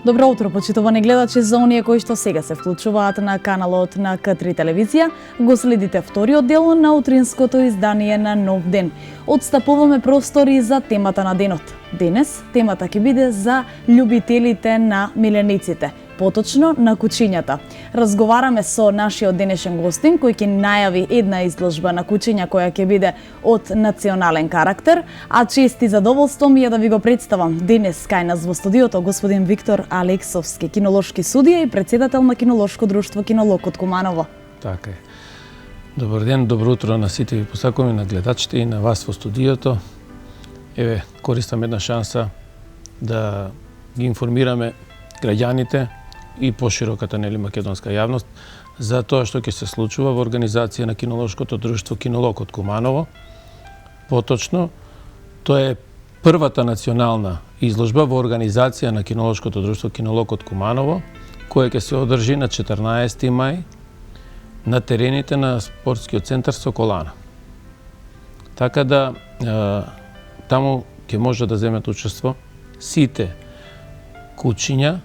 Добро утро, почитувани гледачи, за оние кои што сега се вклучуваат на каналот на К3 телевизија. Го следите вториот дел на утринското издание на Нов ден. Отстапуваме простори за темата на денот. Денес темата ќе биде за љубителите на милениците, поточно на кучињата. Разговараме со нашиот денешен гостин кој ќе најави една изложба на кучиња која ќе биде од национален карактер, а чест и задоволство ми е да ви го представам денес кај нас во студиото господин Виктор Алексовски, кинолошки судија и председател на кинолошко друштво Кинолог од Куманово. Така е. Добар ден, добро утро на сите ви посакуваме, на гледачите и на вас во студиото. Еве, користам една шанса да ги информираме граѓаните и пошироката македонска јавност за тоа што ќе се случува во организација на кинолошкото друштво Кинолог од Куманово. Поточно, тоа е првата национална изложба во организација на кинолошкото друштво Кинолог од Куманово, која ќе се одржи на 14 мај на терените на спортскиот центар Соколана. Така да таму ќе може да земат учество сите кучиња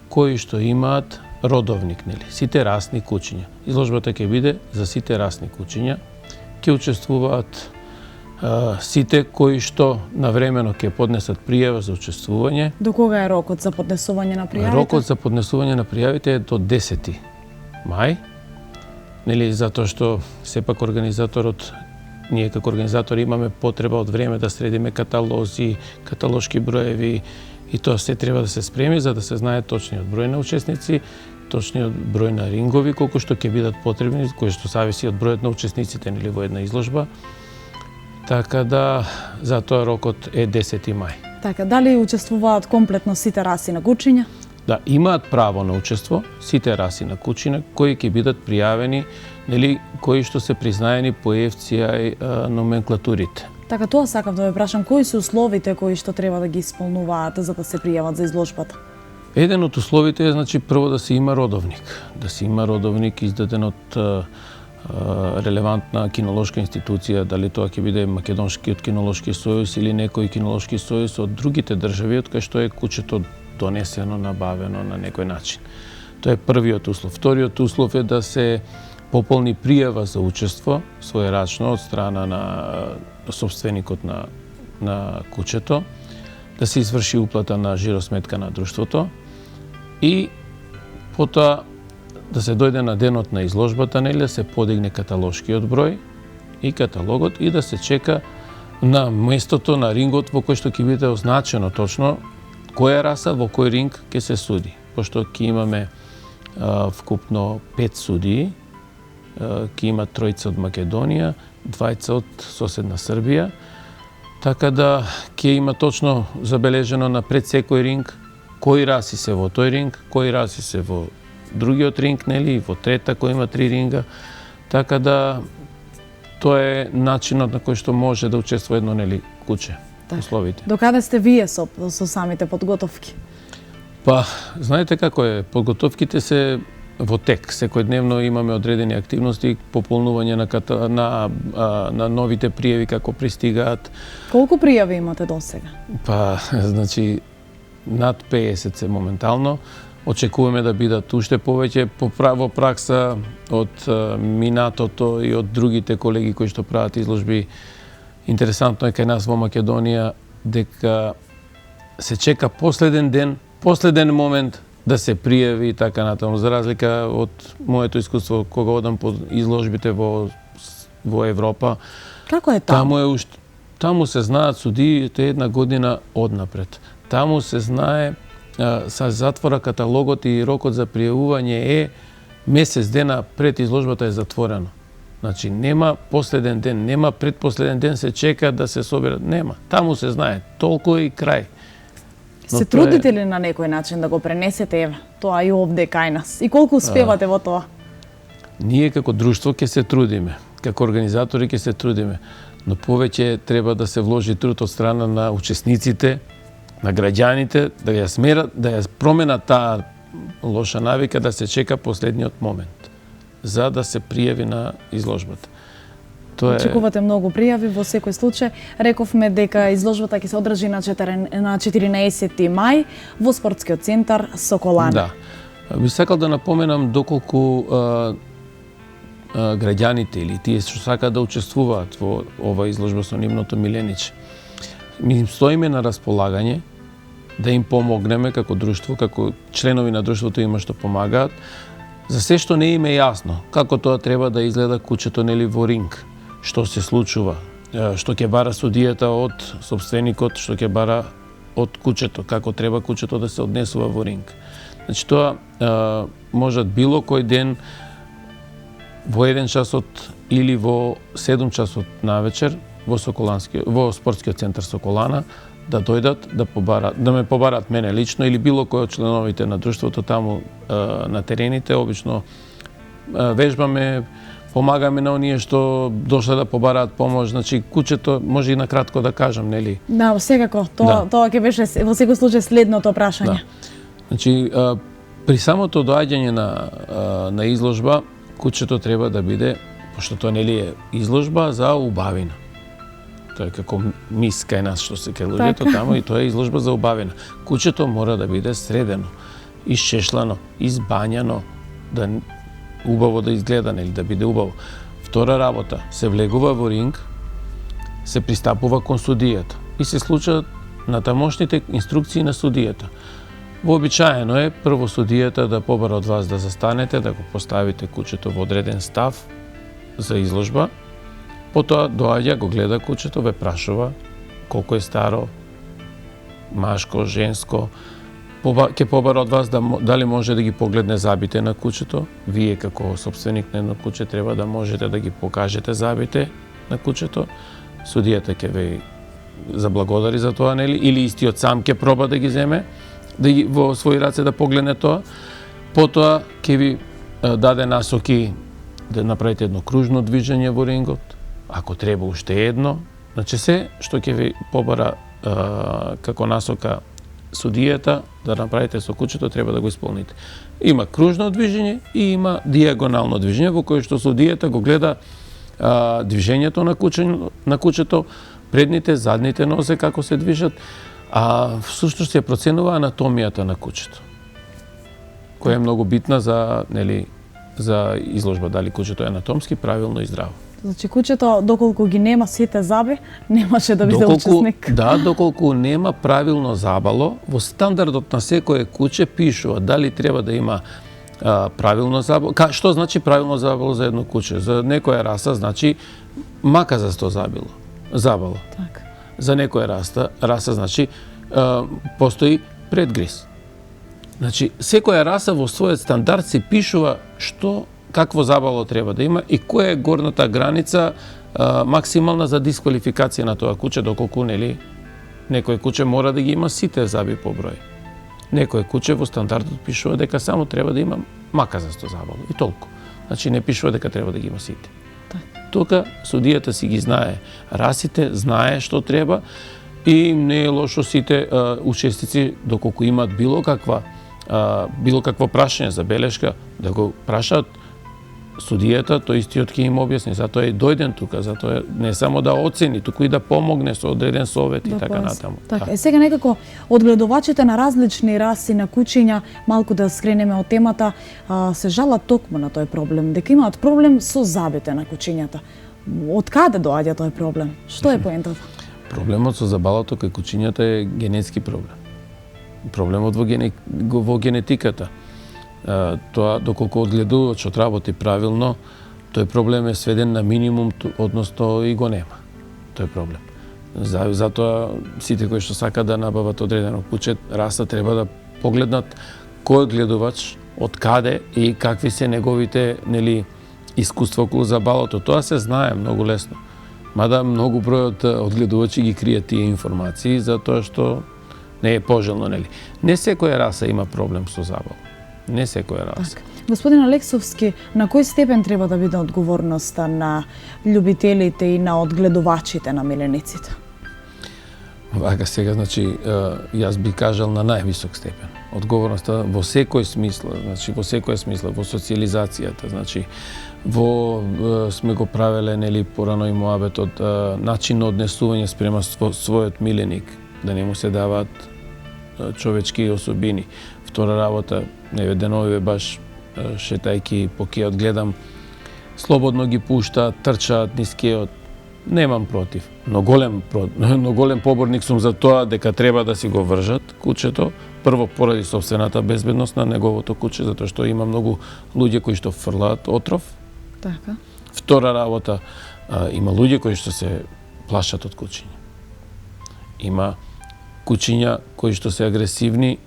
кои што имаат родовник, нели? Сите расни кучиња. Изложбата ќе биде за сите расни кучиња. Ќе учествуваат сите кои што навремено ќе поднесат пријава за учествување. До кога е рокот за поднесување на пријавите? Рокот за поднесување на пријавите е до 10 мај. Нели, затоа што сепак организаторот, ние како организатори имаме потреба од време да средиме каталози, каталошки броеви, и тоа се треба да се спреми за да се знае точниот број на учесници, точниот број на рингови, колку што ќе бидат потребни, кои што зависи од бројот на учесниците нели во една изложба. Така да затоа рокот е 10 мај. Така, дали учествуваат комплетно сите раси на кучиња? Да, имаат право на учество сите раси на кучиња кои ќе бидат пријавени, нели, кои што се признаени по ЕФЦИ номенклатурите. Така, тоа сакав да ве прашам, кои се условите кои што треба да ги исполнуваат за да се пријават за изложбата? Еден од условите е, значи, прво да се има родовник. Да се има родовник издаден од релевантна кинолошка институција, дали тоа ќе биде Македонскиот кинолошки сојуз или некој кинолошки сојуз од другите држави од кај што е кучето донесено, набавено на некој начин. Тоа е првиот услов. Вториот услов е да се пополни пријава за учество своерачно од страна на собственикот на кучето, да се изврши уплата на жиросметка на друштвото и потоа да се дојде на денот на изложбата, нели, да се подигне каталошкиот број и каталогот и да се чека на местото на рингот во кој што ќе биде означено точно која раса во кој ринг ќе се суди. Пошто ќе имаме вкупно 5 судии, ќе има 3 од Македонија, 2 од соседна Србија, така да ќе има точно забележено на пред секој ринг кои раси се во тој ринг, кои раси се во другиот ринг, нели, во трета кој има 3 ринга, така да тоа е начинот на кој што може да учествува едно, нели, куче. Так. Условите. До каде сте вие со самите подготовки? Па, знаете како е, подготовките се во тек. Секојдневно имаме одредени активности, пополнување на новите пријави како пристигаат. Колку пријави имате досега? Па, значи, над 50 се моментално. Очекуваме да бидат уште повеќе во пракса од минатото и од другите колеги кои што прават изложби. Интересантно е кај нас во Македонија дека се чека последен момент да се пријави и така натаму, за разлика од моето искуство кога одам по изложбите во Европа. Како е таму? Таму се знаат судиите една година однапред. Таму се знае, се затвора каталогот и рокот за пријавување е месец дена пред изложбата е затворено. Значи нема последен ден, нема предпоследен ден се чека да се соберат, нема. Таму се знае, толку и крај. Но се трудите ли на некој начин да го пренесете еве тоа и овде кај нас? И колку успевате во тоа? Ние како друштво ќе се трудиме, како организатори ќе се трудиме, но повеќе треба да се вложи труд од страна на учесниците, на граѓаните, да ја смерат, да ја променат таа лоша навика да се чека последниот момент за да се пријави на изложбата. Тоа Очекувате многу пријави во секој случај. Рековме дека изложбата ќе се одржи на 14 мај во спортскиот центар Соколана. Да. Би сакал да напоменам доколку граѓаните или тие што сакаат да учествуваат во ова изложба со нивното милениче. Ми им стоиме на располагање да им помогнеме како друштво, како членови на друштвото има што помагаат, за се што не им е јасно, како тоа треба да изгледа куќето нели во ринг, што се случува, што ќе бара судијата од собственикот, што ќе бара од куќето, како треба куќето да се однесува во ринг. Значи тоа можат било кој ден во 1 часот или во 7 часот навечер во спортскиот центар Соколана да дојдат да ме побарат мене лично или било кој од членовите на друштвото таму на терените. Обично вежбаме, помагаме на оние што дошле да побараат помош. Значи куќето може и накратко да кажам, нели? Да, секако. Тоа ќе беше во секој случај следното прашање. Да. Значи при самото доаѓање на изложба куќето треба да биде, пошто тоа нели е изложба за убавина. Тоа е како мис кај нас што се кај луѓето таму и тоа е изложба за убавина. Куќето мора да биде средено, исчешлано, избањано, да убаво да изгледа, нели да биде убаво. Втора работа, се влегува во ринг, се пристапува кон судијата и се случаат натамошните инструкции на судијата. Вообичаено е прво судијата да побара од вас да застанете, да го поставите куќето во одреден став за изложба. Потоа доаѓа, го гледа куќето, ве прашува колку е старо, машко, женско. Ќе побара од вас дали може да ги погледне забите на куќето. Вие како собственик на едно куќе треба да можете да ги покажете забите на куќето. Судијата ќе ве заблагодари за тоа, нели? Или истиот сам ќе проба да ги земе, да ги во своји раце да погледне тоа. Потоа ќе ви даде насоки да направите едно кружно движење во рингот, ако треба уште едно. Значи се што ќе ви побара како насока судијата да направите со куќето треба да го исполните. Има кружно движење и има дијагонално движење во кое што судијата го гледа движењето на куќето, предните, задните нозе како се движат, а всушност се проценува анатомијата на куќето, која е многу битна за изложба, дали куќето е анатомски правилно и здраво. Значи куќето доколку ги нема сите заби, немаше да биде учесник. Да, доколку нема правилно забало, во стандардот на секое куќе пишува дали треба да има правилно забало. Што значи правилно забало за едно куќе? За некоја раса значи маказасто забало. Така. За некоја раса значи постои предгриз. Значи секоја раса во својот стандард се пишува какво забало треба да има и која е горната граница максимална за дисквалификација на тоа куќе, доколку нели некој куќе мора да ги има сите заби по број. Некој куќе во стандардот пишува дека само треба да има маказасто забало и толку. Значи не пишува дека треба да ги има сите. Тука судијата си ги знае расите, знае што треба и не е лошо сите учесници доколку имаат било какво прашање за белешка да го прашаат судијата, тој истиот ќе им објасни, затоа е дојден тука, затоа не само да оцени, туку и да помогне со одреден совет и така натаму. Така, сега некако од гледувачите на различни раси на куќиња, малку да скренеме од темата, се жалат токму на тој проблем, дека имаат проблем со забите на куќињата. Од каде доаѓа тој проблем? Што е поентата? Проблемот со забалото кај куќињата е генетски проблем. Проблемот во генетиката. Тоа доколку одгледувачот работи правилно, тој проблем е сведен на минимум, односно и го нема. Тој проблем. Затоа сите кои што сакаат да набават одредено куќе, раса треба да погледнат кој одгледувач, од каде и какви се неговите искуство околу забалото, тоа се знае многу лесно. Мада многу број од гледувачи ги кријат тие информации затоа што не е пожелно, нели? Не секоја раса има проблем со забал. Не секоја раса. Так. Господин Алексовски, на кој степен треба да биде одговорноста на љубителите и на одгледувачите на милениците? Вака сега, значи, јас би кажал на највисок степен. Одговорноста во секој смисла, значи во секоја смисла, во социјализацијата, значи во сме го правеле, нели, порано и муабетот, начин на однесување спрема својот миленик, да не му се даваат човечки особини. Втора работа, еве деновиве баш шетајки по кеот гледам, слободно ги пуштаат, трчаат низ кеот. Немам против, но голем поборник сум за тоа дека треба да си го вржат кучето, прво поради собствената безбедност на неговото куче, затоа што има многу луѓе кои што фрлаат отров. Така. Втора работа, има луѓе кои што се плашат од кучиња. Има кучиња кои што се агресивни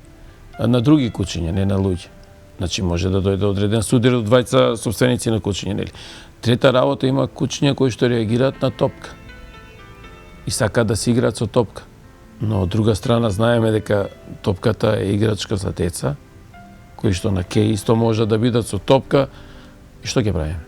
на други кучиња, не на луѓе. Значи може да дојде одреден судир од двајца собственици на кучиња, нели? Трета работа, има кучиња кои што реагираат на топка и сакаат да се играат со топка. Но од друга страна знаеме дека топката е играчка за деца, кои што на кеј исто може да бидат со топка, и што ќе правиме?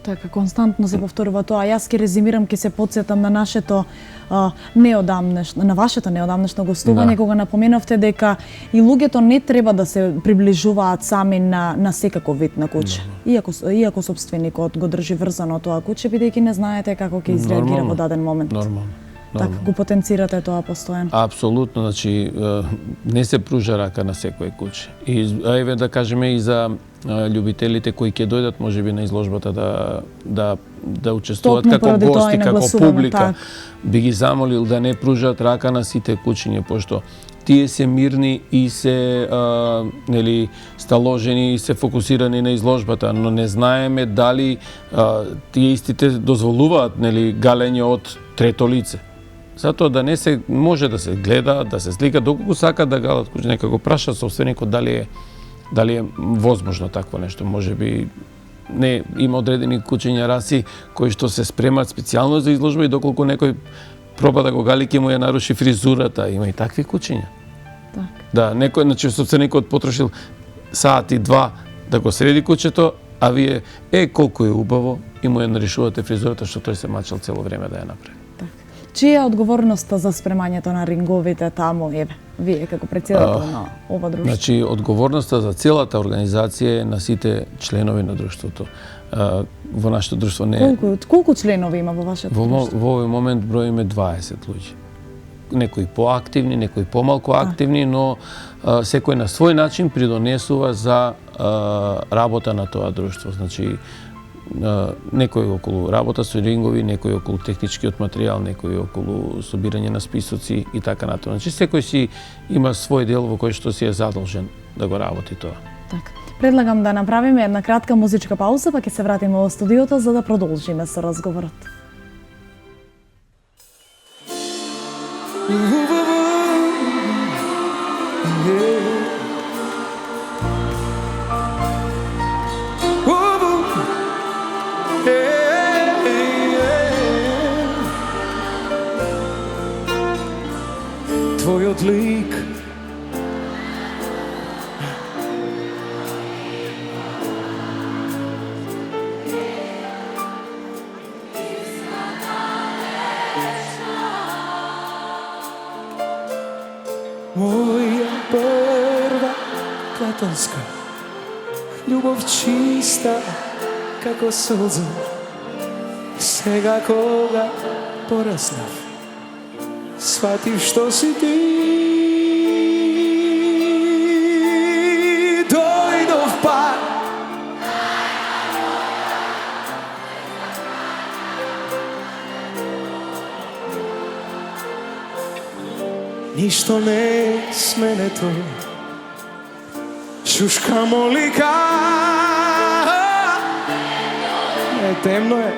Така, константно се повторува тоа. Јас ќе резимирам, ќе се потсетам на нашето на вашето неодамнешно гостување, кога напоменавте дека и луѓето не треба да се приближуваат сами на секако вид на куче. Иако собственикот го држи врзано тоа куче, бидејќи не знаете како ќе изреагира во даден момент. Нормално. Така, го потенцирате тоа постојано. Апсолутно, значи не се пружа рака на секој куче. И еве да кажеме и за љубителите кои ќе дојдат можеби на изложбата да учествуваат како гости, како публика. Би ги замолил да не пружат рака на сите кучиња, пошто тие се мирни и се нели сталожени и се фокусирани на изложбата, но не знаеме дали тие истите дозволуваат нели галење од трето лице. Затоа да не се може да се гледа, да се слика доколку сака да галат куче, нека го праша собственикот дали е возможно такво нешто. Можеби не има одредени кучиња раси кои што се спремат специјално за изложба и доколку некој проба да го гали ќе му ја наруши фризурата, има и такви кучиња. Так. Да, некој, значи собственикот потрошил сати два да го среди кучето, а вие колку е убаво и му ја нарушувате фризурата што тој се мачал цело време да ја направи. Чија е одговорноста за спремањето на ринговите таму, еве, вие како претседател на ова друштво? Значи, одговорноста за целата организација е на сите членови на друштвото. Во нашето друштво не е... Колку членови има во вашето друштво? Во овој момент броиме 20 луѓе. Некои поактивни, некои помалку активни, но секој на свој начин придонесува за работа на тоа друштво. Значи, некој околу работа со рингови, некој околу техничкиот материјал, некој околу собирање на списоци и така натаму. Значи секој си има свој дел во кој што си е задолжен да го работи тоа. Така. Предлагам да направиме една кратка музичка пауза, па ќе се вратиме во студиото за да продолжиме со разговорот. Твојот лик моја прва катанска љубов чиста како сълза. Сега кога пораснав сватив што си ти. Дојдов пак ништо не е сменето. Шушка молика не темно е.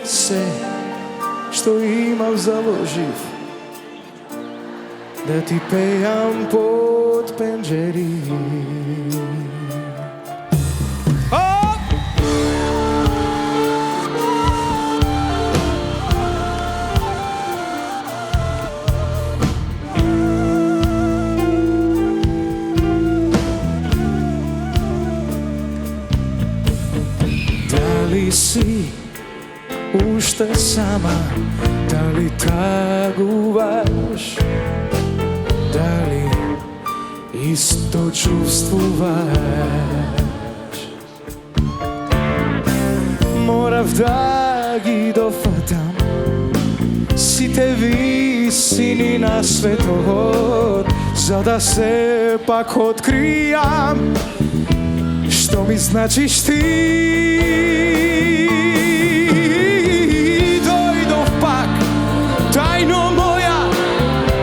Се што имав заложив да ти пеам под пенџери. Дали си уште сама, дали тагуваш, дали исто чувствуваш? Морав да ги дофатам сите висини на светот, за да се пак откријам што ми значиш ти. Дојдов пак, тајно моја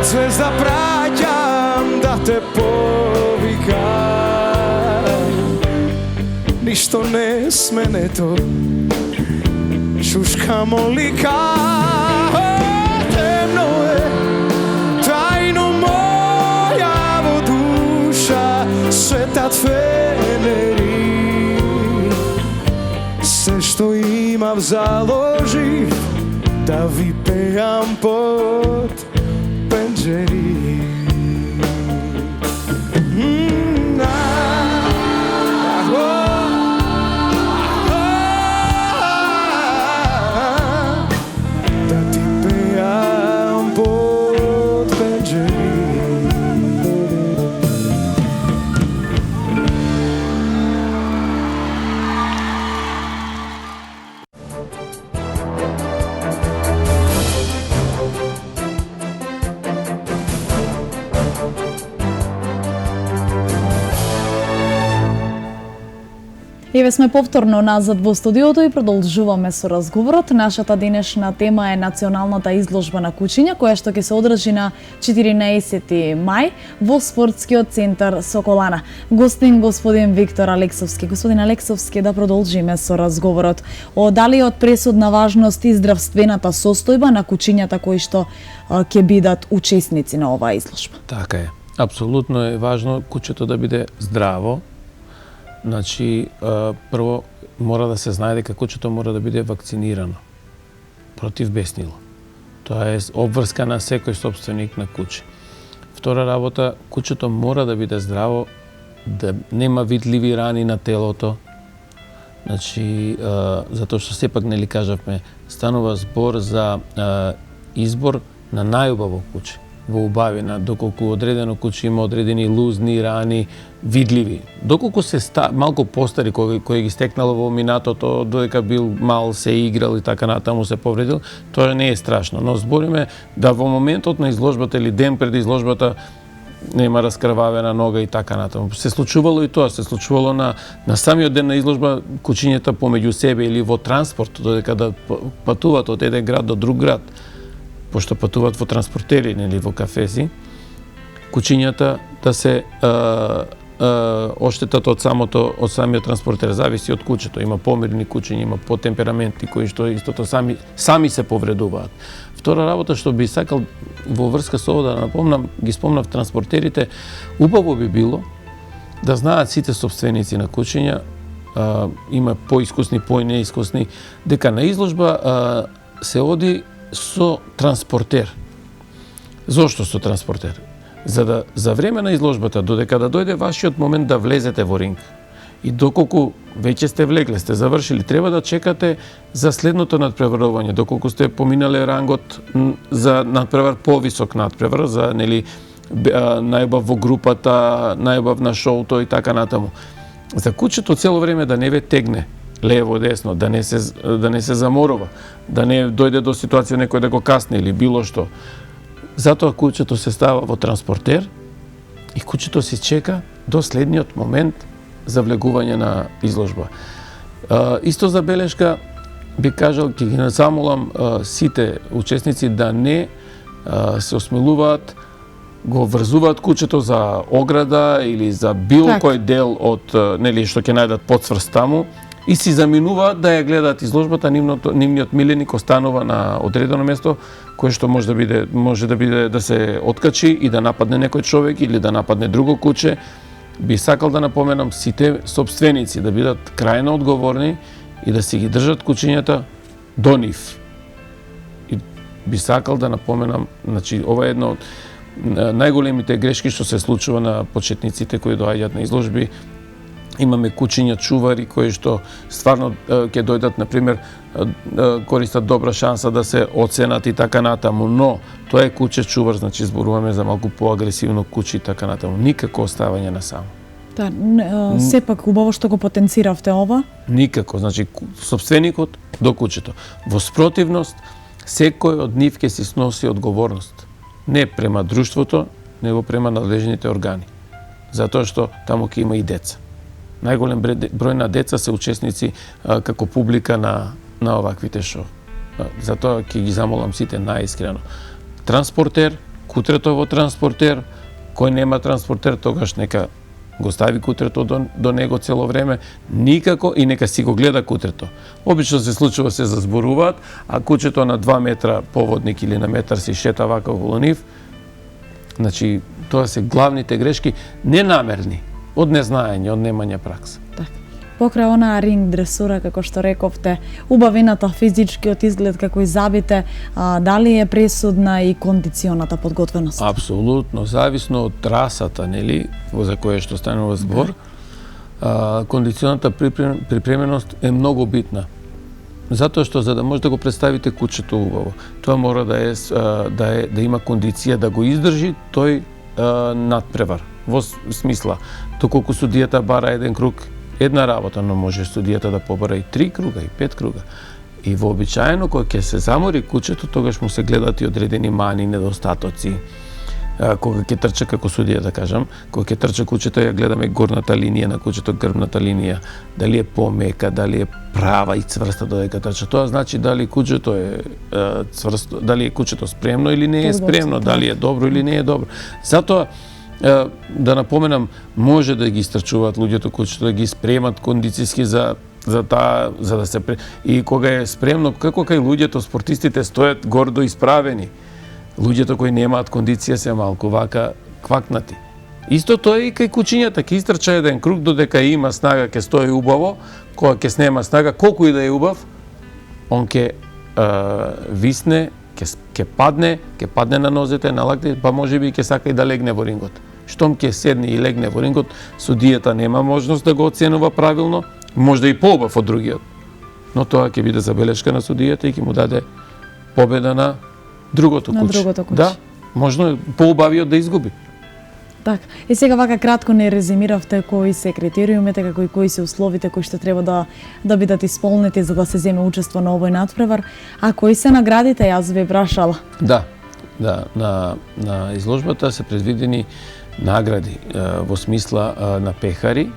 звезда, праќам да те повикам. Ништо не сменето, шушка молика. Темно е, тајно моја во душа, светат фенери. Се што имав заложив да ви пеам под пенџери. Да ти пеам под пенџери. Еве сме повторно назад во студиото и продолжуваме со разговорот. Нашата денешна тема е националната изложба на кучиња, која што ќе се одржи на 14 мај во спортскиот центар Соколана. Гостин господин Виктор Алексовски. Господин Алексовски, да продолжиме со разговорот. Дали од пресудна важност и здравствената состојба на кучињата кои што ќе бидат учесници на оваа изложба? Така е. Апсолутно е важно кучето да биде здраво. Значи, прво мора да се знае дека кучето мора да биде вакцинирано против беснило. Тоа е обврска на секој собственик на куче. Втора работа, кучето мора да биде здраво, да нема видливи рани на телото. Значи, затоа што сепак нели кажавме, станува збор за избор на најубаво куче во убавина, доколку одредено куче има одредени лузни рани, видливи. Доколку се малку постари, кој ги стекнало во минатото, додека бил мал, се играл и така натаму се повредил, тоа не е страшно. Но збориме да во моментот на изложбата или ден пред изложбата нема раскрвавена нога и така натаму. Се случувало и тоа, се случувало на самиот ден на изложба, кучињата помеѓу себе или во транспорт, додека да патуваат од еден град до друг град, пошто патуваат во транспортери или во кафези, кучињата да се оштетат од самиот транспортер, зависи од кучето. Има помирни кучиња, има потемпераменти кои што истото сами се повредуваат. Втора работа што би сакал во врска со ова да напомнам, ги спомнав транспортерите, убаво би било да знаат сите собственици на кучиња, има поискусни, поинеискусни, дека на изложба се оди со транспортер. Зошто со транспортер? За време на изложбата, додека да дојде вашиот момент да влезете во ринг и доколку веќе сте влегле, сте завршили, треба да чекате за следното надпреварување, доколку сте поминале рангот за надпревар, повисок надпревар, за нели најубав во групата, најубав на шоуто и така натаму. За кучето цело време да не ве тегне лево, десно, да не се заморува, да не дојде до ситуација некој да го касне или било што. Затоа кучето се става во транспортер и кучето се чека до следниот момент за влегување на изложба. Исто забелешка би кажал, ќе ги замолам сите учесници да не се осмелуваат, го врзуваат кучето за ограда или за било кој дел од нели што ќе најдат подсврст таму, и си заминуваат да ја гледаат изложбата, нивниот миленик останува на одредено место кое што може да биде да се откачи и да нападне некој човек или да нападне друго куче. Би сакал да напоменам сите сопственици да бидат крајно одговорни и да си ги држат кучињата до нив. И би сакал да напоменам, значи ова е едно од најголемите грешки што се случува на почетниците кои доаѓаат на изложби. Имаме кучиња чувари кои што стварно ќе дојдат, например, користат добра шанса да се оценат и така натаму, но тоа е куче чувар, значи зборуваме за малку поагресивно куче и така натаму. Никако оставање на само. Да, сепак убаво што го потенциравте ова. Никако, значи сопственикот до кучето. Во спротивност, секој од нив ќе си сноси одговорност. Не према друштвото, него према надлежните органи. Затоа што таму ќе има и деца. Најголем број на деца се учесници како публика на оваквите шоу. Затоа ќе ги замолам сите најискрено. Транспортер, кутрето во транспортер, кој нема транспортер, тогаш нека го стави кутрето до него цело време, никако и нека си го гледа кутрето. Обично се случува се зборуваат, а кучето на 2 метра поводник или на метар си шета вака околу нив. Значи, тоа се главните грешки, ненамерни, од незнаење, од немање пракса. Так. Покрај онаа ринг дресура, како што рековте, убавината, физичкиот изглед како и забите, дали е пресудна и кондиционата подготвеност? Апсолутно, зависно од расата, нели, за кое што станува збор, кондиционата припременост е многу битна. Затоа што за да може да го представите кучето убаво, тоа мора да има кондиција да го издржи тој надпревар. Во смисла, доколку судијата бара еден круг, една работа, но може судијата да побара и 3 круга, и 5 круга. И вообичаено, кога ќе се замори кучето, тогаш му се гледат и одредени мани, недостатоци. Кога ќе трча, како судија да кажам, кога ќе трча кучето, ја гледаме горната линија на кучето, грбната линија, дали е помека, дали е права и цврста додека трча. Тоа значи дали кучето е цврсто, дали е кучето спремно или не е спремно, дали е добро или не е добро. Затоа да напоменам, може да ги истрчуваат луѓето кучето, да ги спремат кондицијски за да се и кога е спремно, како кај луѓето спортистите стојат гордо исправени. Луѓето кои немаат кондиција се малку вака квакнати. Исто тоа е и кај кучињата, ќе истрча еден круг додека има снага, ќе стои убаво, кога ќе снема снага, колку и да е убав, он ќе висне, ќе падне на нозете, на лактите, па можеби ќе сака и да легне во рингот. Штом ќе седне и легне во рингот, судијата нема можност да го оценува правилно, може да и поубав од другиот. Но тоа ќе биде забелешка на судијата и ќе му даде победа на другото куче. Да, можно е поубавиот да изгуби. Так, и сега вака кратко не резимиравте кои се критериумите, како и кои се условите кои што треба да бидат исполнети за да се земе учество на овој надпревар, а кои се наградите, јас ви прашала. Да, на изложбата се предвидени награди во смисла на пехари,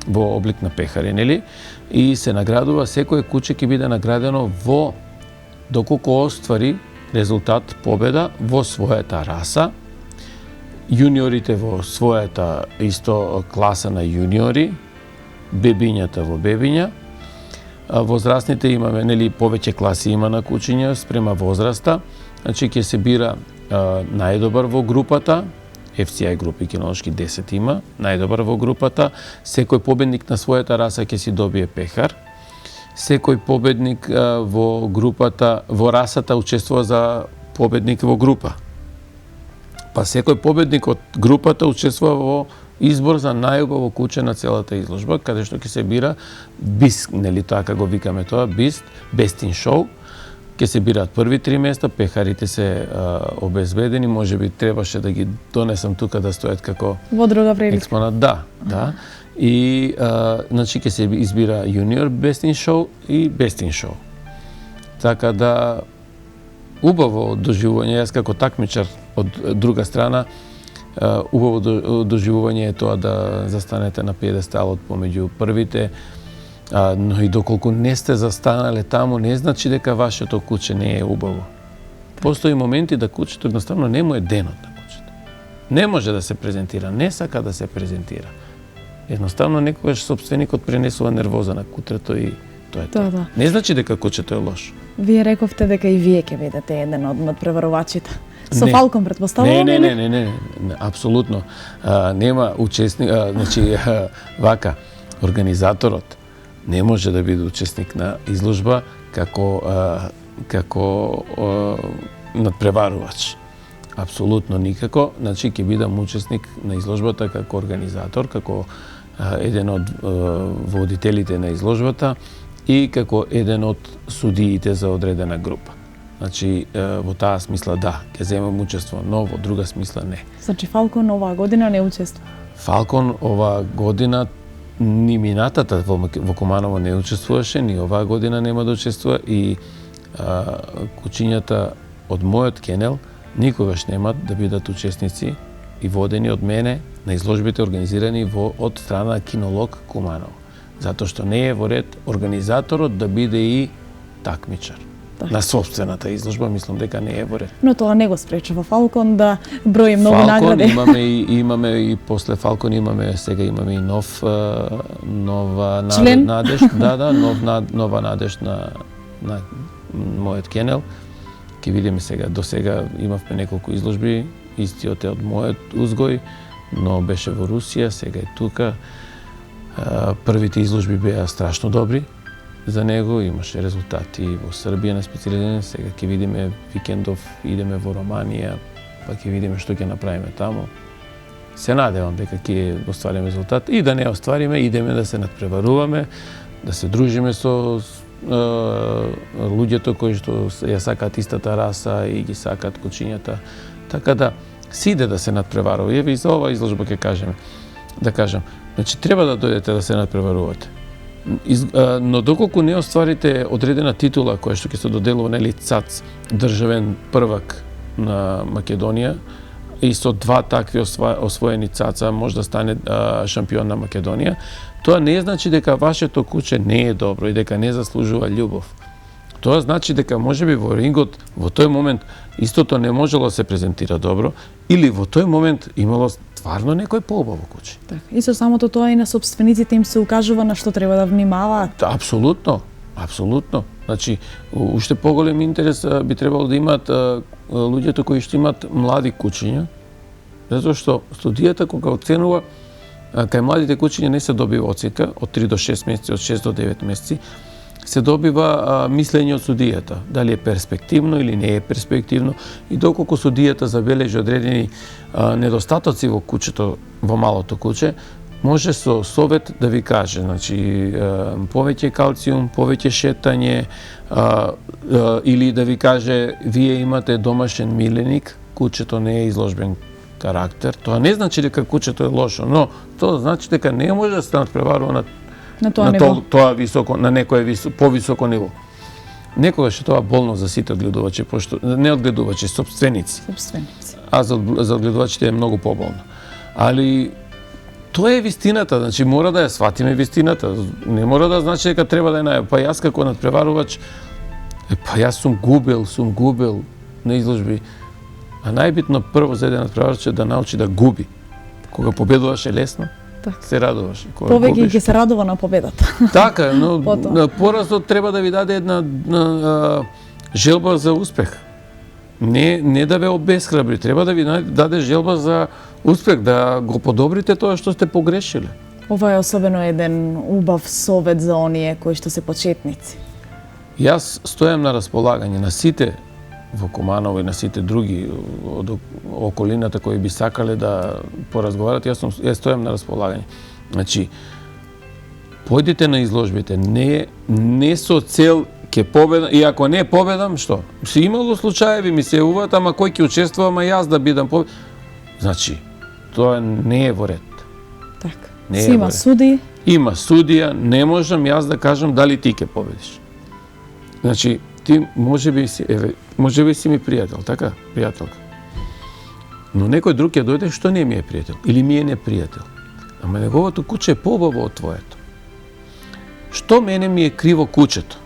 во облик на пехари, нели? И се наградува секое куче ќе биде наградено во доколку оствари резултат победа во својата раса, јуниорите во својата исто класа на јуниори, бебињата во бебиња. Возрастните имаме, нели, повеќе класи има на кучиња спрема возраста. Значи ќе се бира најдобар во групата, FCI групи кинолошки 10 има, најдобар во групата. Секој победник на својата раса ќе си добие пехар. Секој победник во групата, во расата учествува за победник во група. Па секој победник од групата учествува во избор за најубаво куче на целата изложба, каде што ќе се бира BISC, нели тоа како го викаме тоа, BISC, Best in Show. Ќе се бираат први 3 места, пехарите се обезбедени, можеби требаше да ги донесам тука да стојат како во друга прилика. Експонат, да. И значи ќе се избира Junior Best in Show и Best in Show. Така да убаво доживување, јас како такмичар од друга страна, убаво доживување е тоа да застанете на пиедесталот помеѓу првите, но и доколку не сте застанале таму, не значи дека вашето куче не е убаво. Постои моменти да кучето едноставно не му е денот на кучето. Не може да се презентира, не сака да се презентира. Едноставно некогаш собственикот пренесува нервоза на кутрето и тоа е тоа. Да. Не значи дека кучето е лошо. Вие рековте дека и вие ќе бидете еден од надпреварувачите. Со Не. Фалкон претпоставувам Не, апсолутно. Нема учесник, вака, организаторот не може да биде учесник на изложба како надпреварувач. Апсолутно никако. Значи ќе бидам учесник на изложбата како организатор, како еден од водителите на изложбата и како еден од судиите за одредена група. Значи, во таа смисла да, ќе земам учество, но во друга смисла не. Значи Фалкон оваа година не учествува. Фалкон оваа година ни минатата во Куманово не учествуваше, ни оваа година нема да учествува и кучињата од мојот кенел никогаш нема да бидат учесници и водени од мене на изложбите организирани од страна кинолог Куманово. Затоа што не е во ред организаторот да биде и такмичар. На собствената изложба, мислам дека не е во ред. Но тоа не го спречува Фалкон да брои многу Фалкон награди. имаме и после Фалкон сега имаме и нова Член? надеж, нова надеж на мојот кенел. Ќе видиме сега, до сега имавме неколку изложби, истиот е од мојот узгој, но беше во Русија, сега е тука. Првите изложби беа страшно добри за него, имаше резултати во Србија на специализирани, сега ќе видиме викендов, идеме во Романија, па ќе видиме што ќе направиме таму. Се надевам дека ќе оствариме резултат и да не оствариме, идеме да се надпреваруваме, да се дружиме со луѓето кои што ја сакаат истата раса и ги сакаат кучињата. Така да си иде да се надпреварува. Еве и за ова изложба ќе кажеме. Да кажам, значи треба да дојдете да се надпреварувате. Но доколку не остварите одредена титула која што ќе се доделува нели ЦАЦ, државен првак на Македонија, и со два такви освоени ЦАЦа може да стане шампион на Македонија, тоа не значи дека вашето куче не е добро и дека не заслужува љубов. Тоа значи дека можеби во рингот во тој момент истото не можело да се презентира добро или во тој момент имало стварно некој поубаво куче. Така. И со самото тоа и на собствениците им се укажува на што треба да внимаваат. Апсолутно. Значи, уште поголем интерес би требало да имаат луѓето кои што имаат млади кучиња, затоа што студијата кога оценува кај младите кучиња не се добива оценка од 3 до 6 месеци, од 6 до 9 месеци, се добива мислење од судијата, дали е перспективно или не е перспективно и доколку судијата забележи одредени недостатоци во кучето, во малото куче, може со совет да ви каже, значи повеќе калциум, повеќе шетање или да ви каже вие имате домашен миленик, кучето не е изложбен карактер. Тоа не значи дека кучето е лошо, но тоа значи дека не може да се надпреварува на тоа високо, на некое повисоко ниво. Некогаш е тоа болно за сите одгледувачи, пошто не одгледувачи, собственици. А за одгледувачите е многу поболно. Али тоа е вистината, значи мора да ја сватиме вистината. Не мора да значи дека треба да ја па јас како надпреварувач, па јас сум губел на изложби. А најбитно прво за еден надпреварувач е да научи да губи. Кога победуваш е лесно, се радуваш. Повеќе ќе се радува на победата. Така, но поразот треба да ви даде една желба за успех. Не да ве обесхрабри, треба да ви даде желба за успех, да го подобрите тоа што сте погрешиле. Ова е особено еден убав совет за оние кои што се почетници. Јас стојам на располагање на сите во Куманово и на сите други од околината кои би сакале да поразговарат, јас стојам на располагање. Значи, појдите на изложбите, не со цел ќе победам, и ако не победам, што? Се имало случаеви, ми се јавуваат, ама кој ќе учествува, ама јас да бидам победам. Значи, тоа не е во ред. Така. Си има суди. Има судија, не можам јас да кажам дали ти ќе победиш. Значи, ти можеби си ми пријател, така? Пријателка. Но некој друг ќе дојде што не ми е пријател или ми е непријател. Ама неговото куче е побаво од твоето. Што мене ми е криво кучето?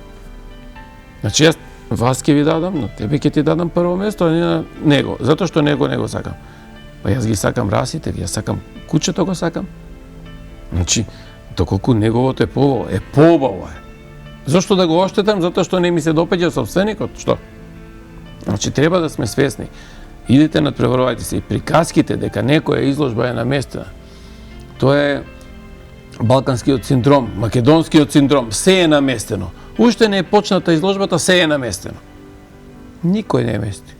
Значи јас вас ќе ви дадам, но тебе ќе ти дадам прво место, а не на него, затоа што него не го сакам. Па јас ги сакам расите, јас сакам кучето го сакам. Значи, доколку неговото е поубаво е. Зошто да го оштетам? Затоа што не ми се допаѓа собственикот, што? Значи, треба да сме свесни. Идете, надпреварувајте се и приказките дека некоја изложба е наместена. Тоа е балканскиот синдром, македонскиот синдром, се е наместено. Уште не е почната изложбата, се е наместено. Никој не мести.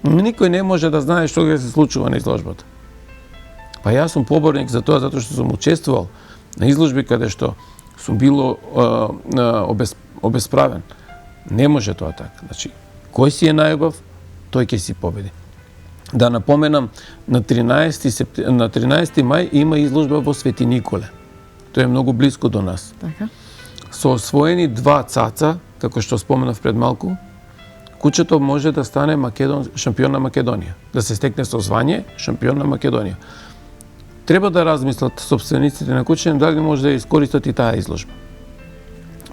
Никој не може да знае што ќе се случува на изложбата. Па јас сум поборник за тоа, затоа што сум учествувал на изложби каде што сум било обесправен. Не може тоа така. Значи, кој си е најубав, тој ќе си победи. Да напоменам, на 13 мај има изложба во Свети Николе. Тоа е многу близко до нас. Така. Со освоени 2 цаца, како што споменав пред малку, кучето може да стане шампион на Македонија. Да се стекне со звање шампион на Македонија. Треба да размислат собствениците на кучиња дали може да искористат и таа изложба.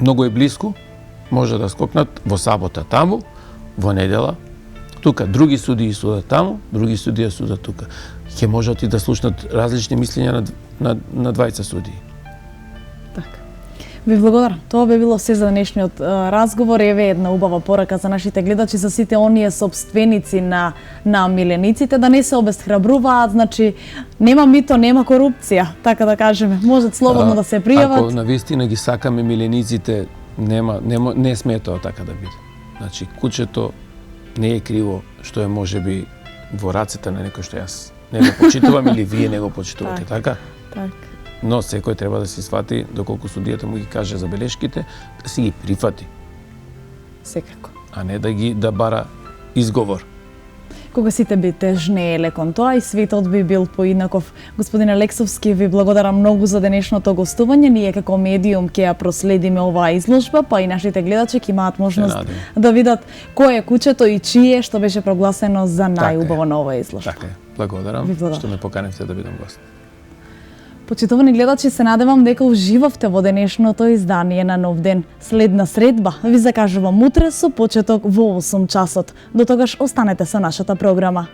Многу е близко, може да скокнат во сабота таму, во недела тука. Други судии судат таму, други судија судат тука. Ќе можат и да слушнат различни мислења на двајца судии. Така. Ви благодарам. Тоа би било се за денешниот разговор. Еве една убава порака за нашите гледачи, за сите оние собственици на милениците, да не се обесхрабруваат, значи нема мито, нема корупција, така да кажеме. Можат слободно да се пријават. Ако навистина ги сакаме милениците, не смее тоа така да биде. Значи, кучето не е криво што е можеби во рацете на некој што јас не го почитувам или вие не го почитувате, така? Така. Но секој треба да си свати доколку судијата му ги каже забелешките, да си ги прифати, Секако. а не да бара изговор. Кога сите би тежнееле кон тоа и светот би бил поинаков. Господин Алексовски, ви благодарам многу за денешното гостување. Ние како медиум ќе ја проследиме оваа изложба, па и нашите гледачи ќе имаат можност да видат кој е кучето и чие што беше прогласено за најубаво на оваа изложба. Така е. Благодарам што ме поканевте да бидам гост. Почитувани гледачи, се надевам дека уживавте во денешното издание на Нов ден. Следна средба ви закажувам утре со почеток во 8 часот. До тогаш останете со нашата програма.